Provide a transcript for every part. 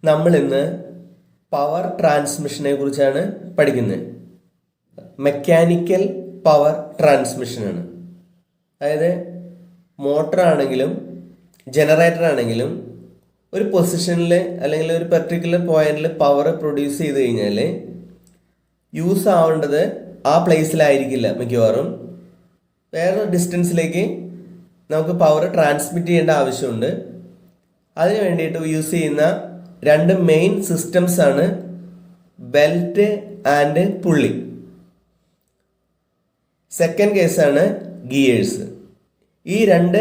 നമ്മൾ ഇന്ന് പവർ ട്രാൻസ്മിഷനെ കുറിച്ചാണ് പഠിക്കുന്നത്. മെക്കാനിക്കൽ പവർ ട്രാൻസ്മിഷനാണ്. അതായത് മോട്ടർ ആണെങ്കിലും ജനറേറ്റർ ആണെങ്കിലും ഒരു പൊസിഷനിൽ അല്ലെങ്കിൽ ഒരു പെർട്ടിക്കുലർ പോയിന്റിൽ പവർ പ്രൊഡ്യൂസ് ചെയ്ത് കഴിഞ്ഞാൽ യൂസ് ആവേണ്ടത് ആ പ്ലേസിലായിരിക്കില്ല. മിക്കവാറും വേറൊരു ഡിസ്റ്റൻസിലേക്ക് നമുക്ക് പവർ ട്രാൻസ്മിറ്റ് ചെയ്യേണ്ട ആവശ്യമുണ്ട്. അതിന് വേണ്ടിയിട്ട് യൂസ് ചെയ്യുന്ന രണ്ട് മെയിൻ സിസ്റ്റംസ് ആണ് ബെൽറ്റ് ആൻഡ് പുള്ളി. സെക്കൻഡ് കേസാണ് ഗിയേഴ്സ്. ഈ രണ്ട്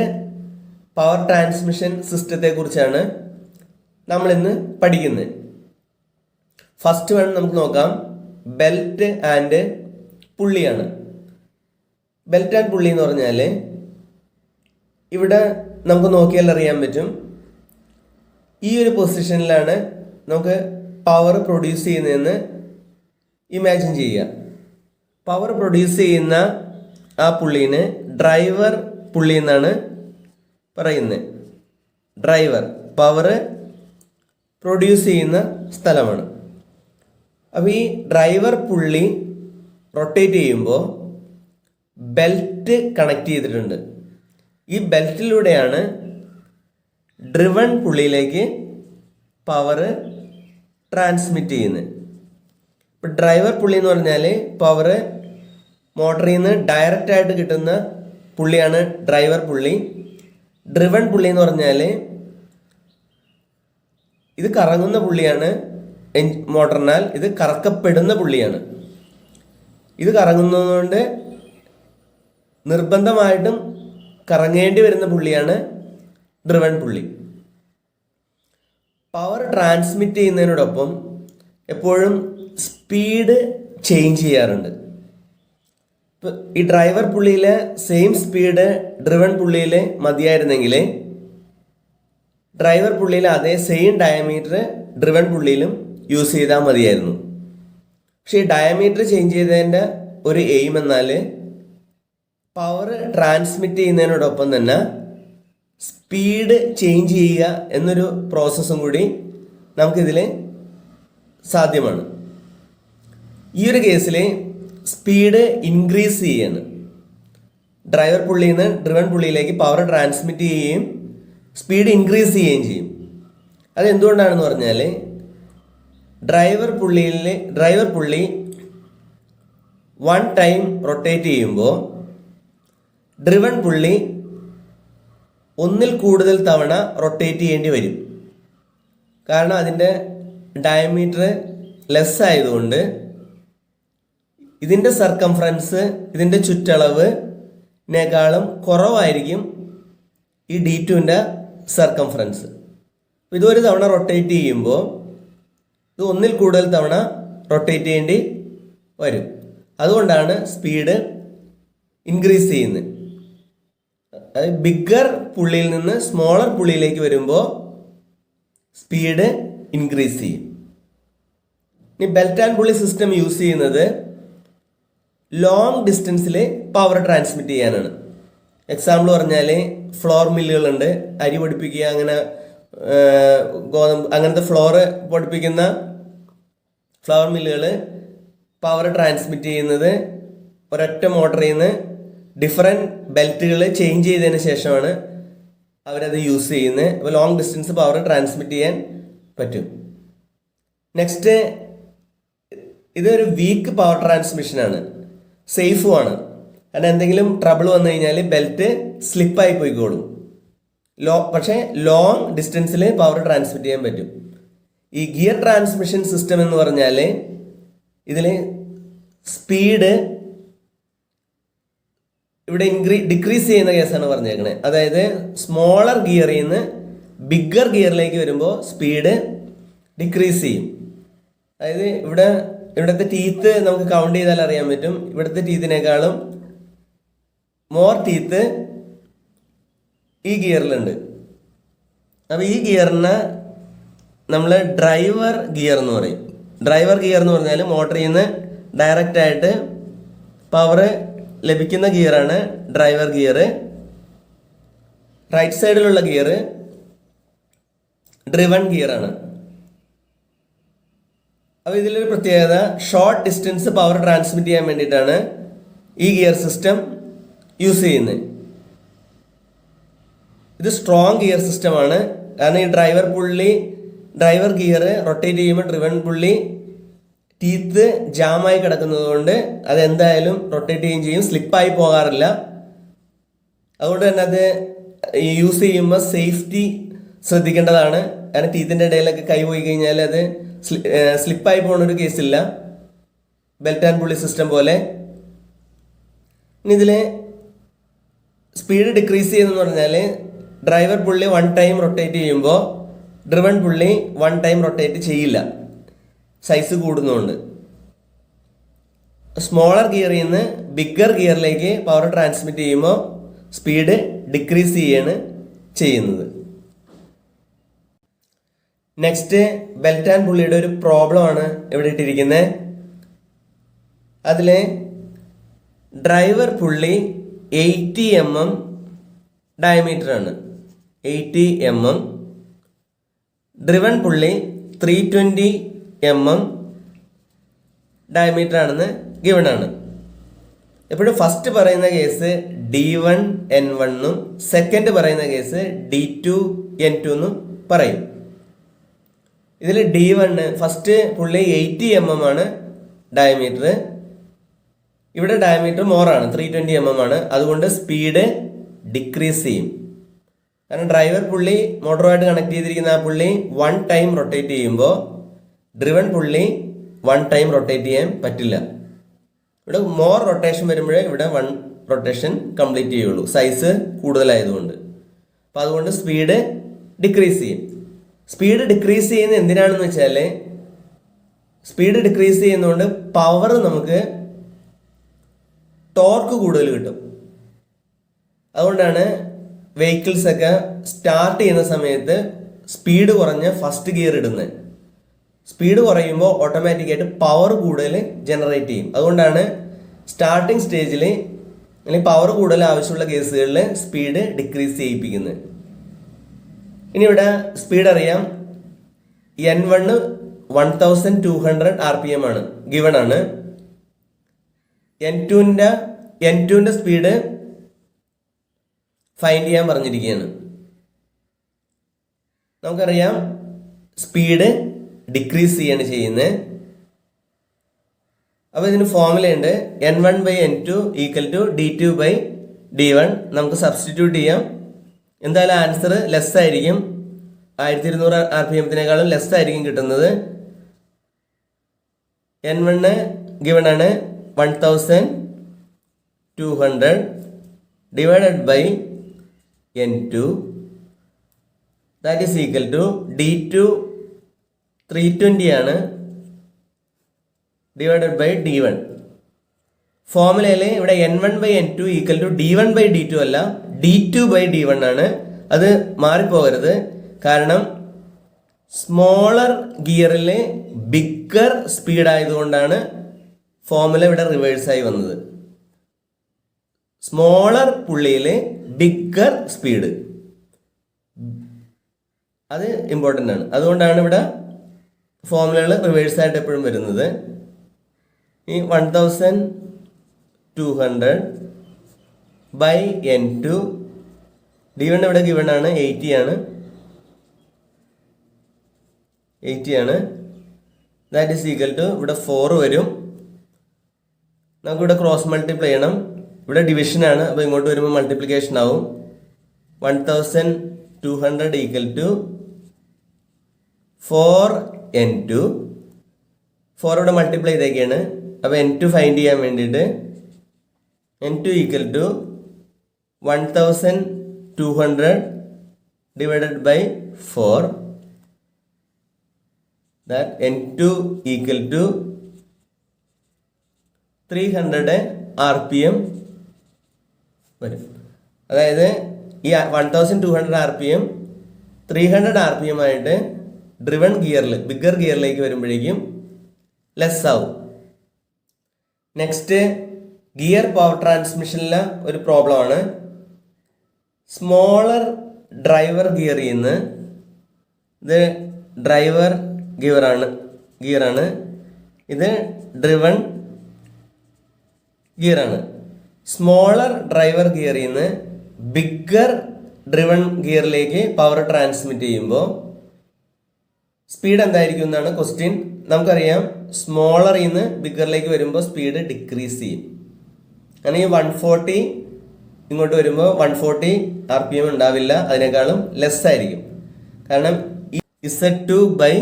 പവർ ട്രാൻസ്മിഷൻ സിസ്റ്റത്തെ കുറിച്ചാണ് നമ്മൾ ഇന്ന് പഠിക്കുന്നത്. ഫസ്റ്റ് വൺ നമുക്ക് നോക്കാം. ബെൽറ്റ് ആൻഡ് പുള്ളിയാണ്. ബെൽറ്റ് ആൻഡ് പുള്ളി എന്ന് പറഞ്ഞാൽ ഇവിടെ നമുക്ക് നോക്കിയാൽ അറിയാൻ പറ്റും. ഈ ഒരു പൊസിഷനിലാണ് നമുക്ക് പവർ പ്രൊഡ്യൂസ് ചെയ്യുന്നതെന്ന് ഇമാജിൻ ചെയ്യുക. പവർ പ്രൊഡ്യൂസ് ചെയ്യുന്ന ആ പുള്ളീനെ ഡ്രൈവർ പുള്ളി എന്നാണ് പറയുന്നത്. ഡ്രൈവർ പവർ പ്രൊഡ്യൂസ് ചെയ്യുന്ന സ്ഥലമാണ്. അപ്പോൾ ഈ ഡ്രൈവർ പുള്ളി റൊട്ടേറ്റ് ചെയ്യുമ്പോൾ ബെൽറ്റ് കണക്ട് ചെയ്തിട്ടുണ്ട്. ഈ ബെൽറ്റിലൂടെയാണ് ഡ്രിവൺ പുള്ളിയിലേക്ക് പവർ ട്രാൻസ്മിറ്റ് ചെയ്യുന്നത്. ഇപ്പം ഡ്രൈവർ പുള്ളി എന്ന് പറഞ്ഞാൽ പവർ മോട്ടറിൽ നിന്ന് ഡയറക്റ്റ് ആയിട്ട് കിട്ടുന്ന പുള്ളിയാണ് ഡ്രൈവർ പുള്ളി. ഡ്രിവൺ പുള്ളി എന്ന് പറഞ്ഞാൽ ഇത് കറങ്ങുന്ന പുള്ളിയാണ്. മോട്ടറിനാൽ ഇത് കറക്കപ്പെടുന്ന പുള്ളിയാണ്. ഇത് കറങ്ങുന്നതുകൊണ്ട് നിർബന്ധമായിട്ടും കറങ്ങേണ്ടി വരുന്ന പുള്ളിയാണ് ഡ്രിവൺ പുള്ളി. പവർ ട്രാൻസ്മിറ്റ് ചെയ്യുന്നതിനോടൊപ്പം എപ്പോഴും സ്പീഡ് ചേഞ്ച് ചെയ്യാറുണ്ട്. ഇപ്പം ഈ ഡ്രൈവർ പുള്ളിയിലെ സെയിം സ്പീഡ് ഡ്രിവൺ പുള്ളിയിൽ മതിയായിരുന്നെങ്കിൽ ഡ്രൈവർ പുള്ളിയിൽ അതേ സെയിം ഡയമീറ്റർ ഡ്രിവൺ പുള്ളിയിലും യൂസ് ചെയ്താൽ മതിയായിരുന്നു. പക്ഷേ ഈ ഡയമീറ്റർ ചേഞ്ച് ചെയ്തതിൻ്റെ ഒരു എയിം എന്നാൽ പവർ ട്രാൻസ്മിറ്റ് ചെയ്യുന്നതിനോടൊപ്പം തന്നെ സ്പീഡ് ചേഞ്ച് ചെയ്യുക എന്നൊരു പ്രോസസ്സും കൂടി നമുക്കിതിൽ സാധ്യമാണ്. ഈ ഒരു കേസിൽ സ്പീഡ് ഇൻക്രീസ് ചെയ്യാണ്. ഡ്രൈവർ പുള്ളിയിൽ നിന്ന് ഡ്രിവൺ പുള്ളിയിലേക്ക് പവർ ട്രാൻസ്മിറ്റ് ചെയ്യുകയും സ്പീഡ് ഇൻക്രീസ് ചെയ്യുകയും ചെയ്യും. അതെന്തുകൊണ്ടാണെന്ന് പറഞ്ഞാൽ ഡ്രൈവർ പുള്ളി വൺ ടൈം റൊട്ടേറ്റ് ചെയ്യുമ്പോൾ ഡ്രിവൺ പുള്ളി ഒന്നിൽ കൂടുതൽ തവണ റൊട്ടേറ്റ് ചെയ്യേണ്ടി വരും. കാരണം അതിൻ്റെ ഡയമീറ്റർ ലെസ് ആയതുകൊണ്ട് ഇതിൻ്റെ സർക്കംഫറൻസ്, ഇതിൻ്റെ ചുറ്റളവിനേക്കാളും കുറവായിരിക്കും ഈ D2ൻ്റെ സർക്കംഫറൻസ്. ഇതൊരു തവണ റൊട്ടേറ്റ് ചെയ്യുമ്പോൾ ഇത് ഒന്നിൽ കൂടുതൽ തവണ റൊട്ടേറ്റ് ചെയ്യേണ്ടി വരും. അതുകൊണ്ടാണ് സ്പീഡ് ഇൻക്രീസ് ചെയ്യുന്നത്. അതായത് ബിഗ്ഗർ പുള്ളിയിൽ നിന്ന് സ്മോളർ പുള്ളിയിലേക്ക് വരുമ്പോൾ സ്പീഡ് ഇൻക്രീസ് ചെയ്യും. ഇനി ബെൽറ്റ് ആൻഡ് പുള്ളി സിസ്റ്റം യൂസ് ചെയ്യുന്നത് ലോങ് ഡിസ്റ്റൻസിൽ പവർ ട്രാൻസ്മിറ്റ് ചെയ്യാനാണ്. എക്സാമ്പിൾ പറഞ്ഞാൽ ഫ്ലോർ മില്ലുകളുണ്ട്. അരി പൊടിപ്പിക്കുക, അങ്ങനെ ഗോതമ്പ് അങ്ങനത്തെ ഫ്ലോറ് പൊടിപ്പിക്കുന്ന ഫ്ലവർ മില്ലുകൾ പവർ ട്രാൻസ്മിറ്റ് ചെയ്യുന്നത് ഒരൊറ്റ മോട്ടറിൽ നിന്ന് ഡിഫറെൻറ്റ് ബെൽറ്റുകൾ ചേഞ്ച് ചെയ്തതിന് ശേഷമാണ് അവരത് യൂസ് ചെയ്യുന്നത്. അപ്പോൾ ലോങ് ഡിസ്റ്റൻസ് പവർ ട്രാൻസ്മിറ്റ് ചെയ്യാൻ പറ്റും. നെക്സ്റ്റ്, ഇതൊരു വീക്ക് പവർ ട്രാൻസ്മിഷനാണ്. സേഫുമാണ്. കാരണം എന്തെങ്കിലും ട്രബിൾ വന്നു കഴിഞ്ഞാൽ ബെൽറ്റ് സ്ലിപ്പായി പോയിക്കോളും. പക്ഷേ ലോങ് ഡിസ്റ്റൻസിൽ പവർ ട്രാൻസ്മിറ്റ് ചെയ്യാൻ പറ്റും. ഈ ഗിയർ ട്രാൻസ്മിഷൻ സിസ്റ്റം എന്ന് പറഞ്ഞാൽ ഇതിൽ സ്പീഡ് ഇവിടെ ഡിക്രീസ് ചെയ്യുന്ന കേസാണ് പറഞ്ഞേക്കണേ. അതായത് സ്മോളർ ഗിയറിൽ നിന്ന് ബിഗ്ഗർ ഗിയറിലേക്ക് വരുമ്പോൾ സ്പീഡ് ഡിക്രീസ് ചെയ്യും. അതായത് ഇവിടുത്തെ ടീത്ത് നമുക്ക് കൗണ്ട് ചെയ്താൽ അറിയാൻ പറ്റും. ഇവിടുത്തെ ടീത്തിനേക്കാളും മോർ ടീത്ത് ഈ ഗിയറിലുണ്ട്. അപ്പോൾ ഈ ഗിയറിന് നമ്മൾ ഡ്രൈവർ ഗിയർ എന്ന് പറയും. ഡ്രൈവർ ഗിയർ എന്ന് പറഞ്ഞാൽ മോട്ടറിൽ നിന്ന് ഡയറക്റ്റ് ആയിട്ട് പവർ ലഭിക്കുന്ന ഗിയറാണ് ഡ്രൈവർ ഗിയർ. റൈറ്റ് സൈഡിലുള്ള ഗിയർ ഡ്രിവൺ ഗിയറാണ്. അപ്പോൾ ഇതിലൊരു പ്രത്യേകത, ഷോർട്ട് ഡിസ്റ്റൻസ് പവർ ട്രാൻസ്മിറ്റ് ചെയ്യാൻ വേണ്ടിയിട്ടാണ് ഈ ഗിയർ സിസ്റ്റം യൂസ് ചെയ്യുന്നത്. ഇത് സ്ട്രോങ് ഗിയർ സിസ്റ്റമാണ്. കാരണം ഈ ഡ്രൈവർ ഗിയർ റൊട്ടേറ്റ് ചെയ്യുമ്പോൾ ഡ്രിവൺ പുള്ളി ടീത്ത് ജാമായി കിടക്കുന്നത് കൊണ്ട് അതെന്തായാലും റൊട്ടേറ്റ് ചെയ്യുകയും ചെയ്യും, സ്ലിപ്പായി പോകാറില്ല. അതുകൊണ്ട് തന്നെ അത് യൂസ് ചെയ്യുമ്പോൾ സേഫ്റ്റി ശ്രദ്ധിക്കേണ്ടതാണ്. കാരണം ടീത്തിൻ്റെ ഇടയിലൊക്കെ കൈ പോയി കഴിഞ്ഞാൽ അത് സ്ലിപ്പായി പോകുന്നൊരു കേസില്ല, ബെൽറ്റ് ആൻഡ് പുള്ളി സിസ്റ്റം പോലെ. ഇനി ഇതിൽ സ്പീഡ് ഡിക്രീസ് ചെയ്യുന്നതെന്ന് പറഞ്ഞാൽ ഡ്രൈവർ പുള്ളി 1 ടൈം റൊട്ടേറ്റ് ചെയ്യുമ്പോൾ ഡ്രിവൺ പുള്ളി 1 ടൈം റൊട്ടേറ്റ് ചെയ്യില്ല, സൈസ് കൂടുന്നതുകൊണ്ട്. സ്മോളർ ഗിയറിൽ നിന്ന് ബിഗ്ഗർ ഗിയറിലേക്ക് പവർ ട്രാൻസ്മിറ്റ് ചെയ്യുമ്പോൾ സ്പീഡ് ഡിക്രീസ് ചെയ്യാണ് ചെയ്യുന്നത്. നെക്സ്റ്റ് ബെൽറ്റ് ആൻഡ് പുള്ളിയുടെ ഒരു പ്രോബ്ലമാണ് ഇവിടെ ഇട്ടിരിക്കുന്നത്. അതിൽ ഡ്രൈവർ പുള്ളി 80 mm ഡയമീറ്റർ ആണ്, 80 mm. ഡ്രിവൺ പുള്ളി 320 mm ഡയമീറ്റർ ആണെന്ന് ഗിവൺ ആണ്. എപ്പോഴും ഫസ്റ്റ് പറയുന്ന കേസ് D1 N1 എന്നും സെക്കൻഡ് പറയുന്ന കേസ് D2 N2 എന്നും പറയും. ഇതിൽ D1 ഫസ്റ്റ് പുള്ളി 80 mm ആണ് ഡയമീറ്റർ. ഇവിടെ ഡയമീറ്റർ മോറാണ്, 320 mm ആണ്. അതുകൊണ്ട് സ്പീഡ് ഡിക്രീസ് ചെയ്യും. കാരണം ഡ്രൈവർ പുള്ളി മോട്ടറുമായിട്ട് കണക്ട് ചെയ്തിരിക്കുന്ന ആ പുള്ളി 1 ടൈം റൊട്ടേറ്റ് ചെയ്യുമ്പോൾ ഡ്രിവൺ പുള്ളി 1 ടൈം റൊട്ടേറ്റ് ചെയ്യാൻ പറ്റില്ല. ഇവിടെ മോർ റൊട്ടേഷൻ വരുമ്പോഴേ ഇവിടെ 1 റൊട്ടേഷൻ കംപ്ലീറ്റ് ചെയ്യുള്ളൂ, സൈസ് കൂടുതലായതുകൊണ്ട്. അപ്പോൾ അതുകൊണ്ട് സ്പീഡ് ഡിക്രീസ് ചെയ്യും. സ്പീഡ് ഡിക്രീസ് ചെയ്യുന്നത് എന്തിനാണെന്ന് വെച്ചാൽ, സ്പീഡ് ഡിക്രീസ് ചെയ്യുന്നതുകൊണ്ട് പവർ നമുക്ക് ടോർക്ക് കൂടുതൽ കിട്ടും. അതുകൊണ്ടാണ് വെഹിക്കിൾസ് ഒക്കെ സ്റ്റാർട്ട് ചെയ്യുന്ന സമയത്ത് സ്പീഡ് കുറഞ്ഞ ഫസ്റ്റ് ഗിയർ ഇടുന്നത്. സ്പീഡ് കുറയുമ്പോൾ ഓട്ടോമാറ്റിക്കായിട്ട് പവർ കൂടുതൽ ജനറേറ്റ് ചെയ്യും. അതുകൊണ്ടാണ് സ്റ്റാർട്ടിങ് സ്റ്റേജിൽ അല്ലെങ്കിൽ പവർ കൂടുതൽ ആവശ്യമുള്ള കേസുകളിൽ സ്പീഡ് ഡിക്രീസ് ചെയ്യിപ്പിക്കുന്നത്. ഇനി ഇവിടെ സ്പീഡ് അറിയാം. N1 1200 RPM ആണ്, ഗിവൺ ആണ്. N2ന്റെ സ്പീഡ് ഫൈൻഡ് ചെയ്യാൻ പറഞ്ഞിരിക്കുകയാണ്. നമുക്കറിയാം സ്പീഡ് ഡിക്രീസ് ചെയ്യാണ് ചെയ്യുന്നത്. അപ്പോൾ ഇതിന് ഫോർമുലയുണ്ട്, N1/N2 = D2/D1. നമുക്ക് സബ്സ്റ്റിറ്റ്യൂട്ട് ചെയ്യാം. എന്തായാലും ആൻസർ ലെസ് ആയിരിക്കും, 1200 RPM ലെസ് ആയിരിക്കും കിട്ടുന്നത്. N1 ഗിവൺ ആണ് 1200 divided by N2, that is equal to D2 320 ആണ് ഡിവൈഡഡ് ബൈ D1. ഫോർമുലയിൽ ഇവിടെ N1/N2 = D1/D2 അല്ല, D2/D1 ആണ്. അത് മാറിപ്പോകരുത്. കാരണം സ്മോളർ ഗിയറിൽ ബിഗ്ഗർ സ്പീഡ് ആയതുകൊണ്ടാണ് ഫോർമുല ഇവിടെ റിവേഴ്സായി വന്നത്. സ്മോളർ പുള്ളിയിൽ ബിഗ്ഗർ സ്പീഡ്, അത് ഇമ്പോർട്ടൻ്റ് ആണ്. അതുകൊണ്ടാണ് ഇവിടെ ഫോർമുലകൾ റിവേഴ്സായിട്ട് എപ്പോഴും വരുന്നത്. ഈ 1200/N2 D1 ഇവിടെ ഗിവൺ ആണ്, 80 ആണ്. ദാറ്റ് ഈസ് ഈക്വൽ ടു ഇവിടെ 4 വരും. നമുക്കിവിടെ ക്രോസ് മൾട്ടിപ്ലൈ ചെയ്യണം. ഇവിടെ ഡിവിഷൻ ആണ്, അപ്പോൾ ഇങ്ങോട്ട് വരുമ്പോൾ മൾട്ടിപ്ലിക്കേഷൻ ആവും. 1200 = 4N2. 4 ഇവിടെ മൾട്ടിപ്ലൈ ചെയ്തേക്കാണ്. അപ്പോൾ N2 ഫൈൻഡ് ചെയ്യാൻ വേണ്ടിയിട്ട് N2 = 1200 divided by 4. That N2 = 300 RPM വരും. അതായത് ഈ 1200 RPM 300 RPM ആയിട്ട് ഡ്രിവൺ ഗിയറിൽ ബിഗ്ഗർ ഗിയറിലേക്ക് വരുമ്പോഴേക്കും ലെസ് ആവും. നെക്സ്റ്റ് ഗിയർ പവർ ട്രാൻസ്മിഷനിലെ ഒരു പ്രോബ്ലമാണ്. സ്മോളർ ഡ്രൈവർ ഗിയറിൽ നിന്ന്, ഇത് ഡ്രൈവർ ഗിയറാണ്. ഇത് ഡ്രിവൺ ഗിയറാണ്. സ്മോളർ ഡ്രൈവർ ഗിയറിൽ നിന്ന് ബിഗ്ഗർ ഡ്രിവൺ ഗിയറിലേക്ക് പവർ ട്രാൻസ്മിറ്റ് ചെയ്യുമ്പോൾ സ്പീഡ് എന്തായിരിക്കും എന്നാണ് ക്വസ്റ്റ്യൻ. നമുക്കറിയാം സ്മോളറിൽ നിന്ന് ബിഗ്ഗറിലേക്ക് വരുമ്പോൾ സ്പീഡ് ഡിക്രീസ് ചെയ്യും. അങ്ങനെ ഈ 140 ഇങ്ങോട്ട് വരുമ്പോൾ 140 RPM ഉണ്ടാവില്ല, അതിനേക്കാളും ലെസ് ആയിരിക്കും. കാരണം Z2 by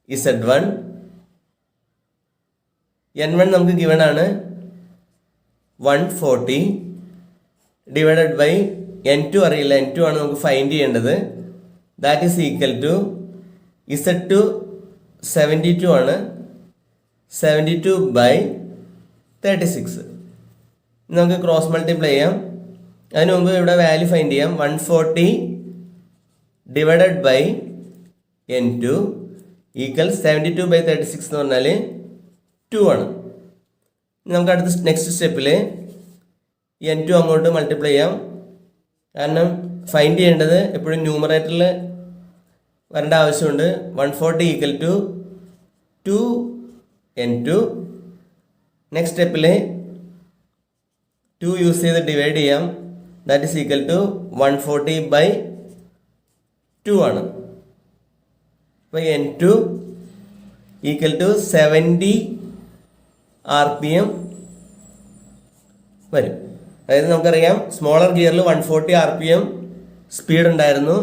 Z1 N1 നമുക്ക് ഗിവൺ ആണ് 140 ഡിവൈഡഡ് ബൈ N2 അറിയില്ല, N2 ആണ് നമുക്ക് ഫൈൻഡ് ചെയ്യേണ്ടത്. That is equal to Z2 72 ആണ്, 72 by 36. നമുക്ക് ക്രോസ് മൾട്ടിപ്ലൈ ചെയ്യാം. അതിന് മുമ്പ് ഇവിടെ വാല്യൂ ഫൈൻഡ് ചെയ്യാം. 140 divided by N2 equal 72 by 36 എന്ന് പറഞ്ഞാൽ 2 ആണ്. നമുക്ക് അടുത്ത നെക്സ്റ്റ് സ്റ്റെപ്പിൽ N2 അങ്ങോട്ട് മൾട്ടിപ്ലൈ ചെയ്യാം. കാരണം ഫൈൻഡ് ചെയ്യേണ്ടത് എപ്പോഴും ന്യൂമറേറ്ററിൽ വരേണ്ട ആവശ്യമുണ്ട്. 140 ഈക്വൽ ടു 2 N2. നെക്സ്റ്റ് സ്റ്റെപ്പിൽ 2 യൂസ് ചെയ്ത് ഡിവൈഡ് ചെയ്യാം. That is equal to 140 by 2 ആണ്. അപ്പോൾ N2 ഈക്വൽ ടു 70 RPM വരും. അതായത് നമുക്കറിയാം സ്മോളർ ഗിയറിൽ 140 RPM സ്പീഡ് ഉണ്ടായിരുന്നു.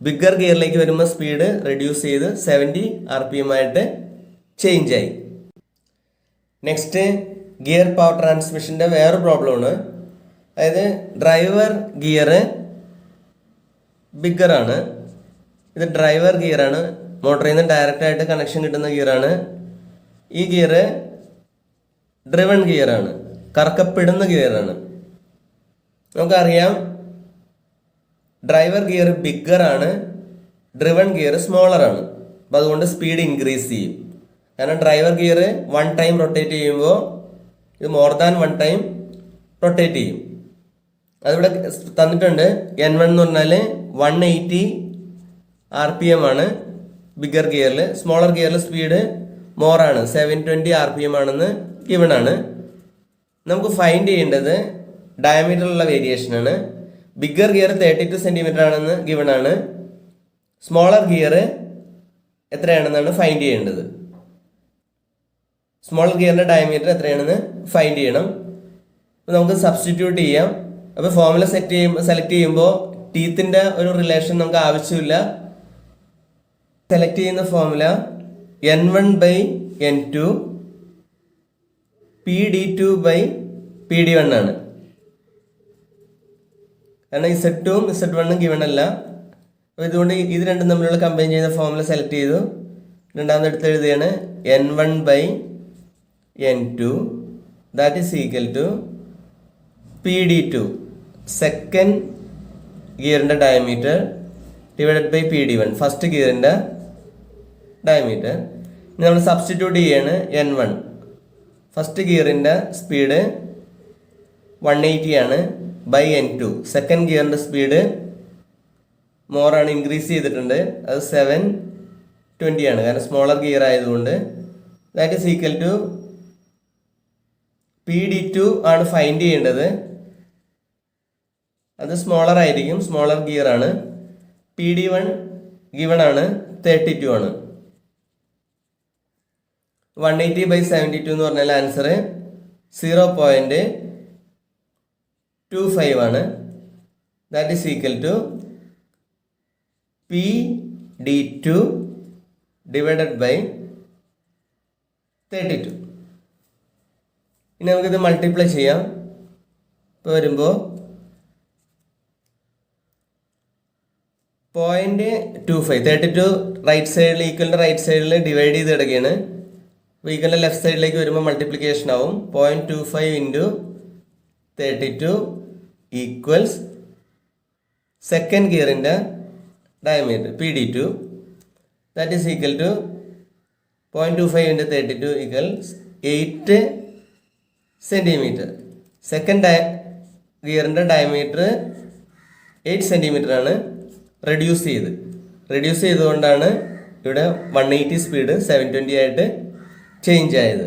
ബിഗ്ഗർ ഗിയറിലേക്ക് വരുമ്പോൾ സ്പീഡ് റെഡ്യൂസ് ചെയ്ത് 70 RPM ആയിട്ട് ചേഞ്ച് ആയി. നെക്സ്റ്റ് ഗിയർ പവർ ട്രാൻസ്മിഷൻ്റെ വേറെ പ്രോബ്ലമാണ്. അതായത് ഡ്രൈവർ ഗിയർ ബിഗ്ഗറാണ്. ഇത് ഡ്രൈവർ ഗിയറാണ്, മോട്ടറിൽ നിന്ന് ഡയറക്റ്റായിട്ട് കണക്ഷൻ കിട്ടുന്ന ഗിയറാണ്. ഈ ഗിയർ ഡ്രിവൺ ഗിയറാണ്, കറക്കപ്പെടുന്ന ഗിയറാണ്. നമുക്കറിയാം ഡ്രൈവർ ഗിയർ ബിഗ്ഗറാണ്, ഡ്രിവൺ ഗിയർ സ്മോളറാണ്. അപ്പോൾ അതുകൊണ്ട് സ്പീഡ് ഇൻക്രീസ് ചെയ്യും. കാരണം ഡ്രൈവർ ഗിയർ 1 ടൈം റൊട്ടേറ്റ് ചെയ്യുമ്പോൾ ഇത് മോർ ദാൻ 1 ടൈം റൊട്ടേറ്റ് ചെയ്യും. അതിവിടെ തന്നിട്ടുണ്ട്. N1 എന്ന് പറഞ്ഞാൽ 180 RPM ആണ് ബിഗ്ഗർ ഗിയറിൽ. സ്മോളർ ഗിയറിൽ സ്പീഡ് മോറാണ്, 720 RPM ആണെന്ന് ഗിവൺ ആണ്. നമുക്ക് ഫൈൻഡ് ചെയ്യേണ്ടത് ഡയമീറ്ററിലുള്ള വേരിയേഷനാണ്. ബിഗ്ഗർ ഗിയർ 32 സെൻറ്റിമീറ്റർ ആണെന്ന് ഗിവൺ ആണ്. സ്മോളർ ഗിയർ എത്രയാണെന്നാണ് ഫൈൻഡ് ചെയ്യേണ്ടത്. സ്മോളർ ഗിയറിൻ്റെ ഡയമീറ്റർ എത്രയാണെന്ന് ഫൈൻഡ് ചെയ്യണം. അപ്പോൾ നമുക്ക് സബ്സ്റ്റിറ്റ്യൂട്ട് ചെയ്യാം. അപ്പോൾ ഫോർമുല സെലക്ട് ചെയ്യുമ്പോൾ ടീത്തിൻ്റെ ഒരു റിലേഷൻ നമുക്ക് ആവശ്യമില്ല. സെലക്ട് ചെയ്യുന്ന formula N1 by N2 PD2 by PD1 ആണ്. കാരണം Z2 ഉം Z1 ഗിവൺ അല്ല. അപ്പോൾ ഇതുകൊണ്ട് ഇത് രണ്ടും തമ്മിലുള്ള കമ്പൈൻ ചെയ്യുന്ന ഫോർമുല സെലക്ട് ചെയ്തു. രണ്ടാമത് എടുത്ത് എഴുതുകയാണ് N1 by N2 that is equal to PD2 second ഗിയറിൻ്റെ diameter divided by PD1 first ഗിയറിൻ്റെ ഡയമീറ്റർ. ഇനി നമ്മൾ സബ്സ്റ്റിറ്റ്യൂട്ട് ചെയ്യാണ്. N1 ഫസ്റ്റ് ഗിയറിൻ്റെ സ്പീഡ് 180 ആണ് ബൈ N2 സെക്കൻഡ് ഗിയറിൻ്റെ സ്പീഡ് മോറാണ്, ഇൻക്രീസ് ചെയ്തിട്ടുണ്ട്. അത് 720 ആണ്, കാരണം സ്മോളർ ഗിയർ ആയതുകൊണ്ട്. That is equal to PD2 ആണ് ഫൈൻഡ് ചെയ്യേണ്ടത്. അത് സ്മോളർ ആയിരിക്കും, സ്മോളർ ഗിയർ ആണ്. PD1 ഗിവൺ ആണ് 32 ആണ്. 180 by 72 എന്ന് പറഞ്ഞാൽ ആൻസർ 0.25 ആണ്. That is equal to PD2 divided by 32. ഇനി നമുക്കിത് മൾട്ടിപ്ലൈ ചെയ്യാം. ഇപ്പോൾ വരുമ്പോൾ 0.25 32 റൈറ്റ് സൈഡിൽ ഈക്വലിൻ്റെ റൈറ്റ് സൈഡിൽ ഡിവൈഡ് ചെയ്ത് കിടക്കുകയാണ്. അപ്പോൾ ഈക്വലിൻ്റെ ലെഫ്റ്റ് സൈഡിലേക്ക് വരുമ്പോൾ മൾട്ടിപ്ലിക്കേഷൻ ആവും. 0.25 ഇൻറ്റു 32 ഈക്വൽസ് സെക്കൻഡ് ഗിയറിൻ്റെ diameter PD2 that is equal to 0.25 into 32 equals 8 centimetre. Second ഗിയറിൻ്റെ ഡയമീറ്റർ 8 സെൻറ്റിമീറ്റർ ആണ്. റെഡ്യൂസ് ചെയ്തുകൊണ്ടാണ് ഇവിടെ 180 സ്പീഡ് 720 ആയിട്ട് ചേഞ്ച് ആയത്.